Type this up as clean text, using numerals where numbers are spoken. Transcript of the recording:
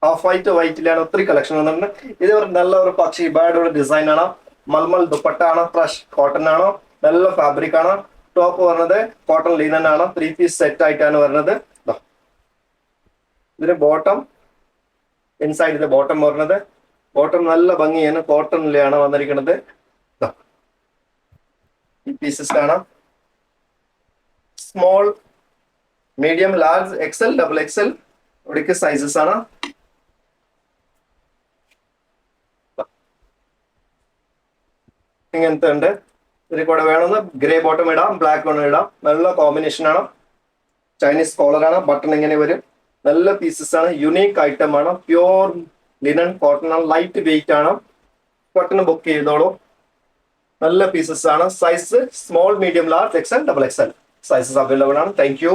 Half white വൈറ്റിലാണ് ഒത്തിരി collection വന്നിട്ടുണ്ട്. ഇത് ഒരു നല്ല ഒരു പക്ഷി ബാഡ് ഡിസൈൻ ആണ്. മൽമൽ ദുപ്പട്ട ആണ്, ഫ്രഷ് കോട്ടൺ ആണ്, നല്ല ഫാബ്രിക് ആണ്. ടോപ്പ് വരുന്നത് കോട്ടൺ ലീനൻ ആണ്, 3 പീസ് സെറ്റ് ആയിട്ടാണ് വരുന്നത്. ഇതിന് ബോട്ടം, ഇൻസൈഡ് ഇത് ബോട്ടം വരുന്നത്. ബോട്ടം നല്ല ഭംഗിയാണ്, കോട്ടണിലാണ് വന്നിരിക്കുന്നത്. ഈ പീസസ് കാണാം. Small, medium, large, XL, double XL ഇവിടേക്ക് സൈസസ് ആണ്. ഇങ്ങനത്തെ ഉണ്ട്. ഇതിൽ കൂടെ വേണമെന്ന് ഗ്രേ ബോട്ടം ഇടാം, ബ്ലാക്ക് വേണം ഇടാം. നല്ല കോമ്പിനേഷൻ ആണ്. ചൈനീസ് കോളർ ആണ്, ബട്ടൺ ഇങ്ങനെ വരും. നല്ല പീസസ് ആണ്, യുണീക്ക് ഐറ്റം ആണ്. പ്യോർ ലിനൻ കോട്ടൺ ആണ്, ലൈറ്റ് വെയിറ്റ് ആണ്. പെട്ടെന്ന് ബുക്ക് ചെയ്തോളൂ. നല്ല പീസസ് ആണ്. Size small, medium, large, XL, double XL sizes available ആണ്. Thank U.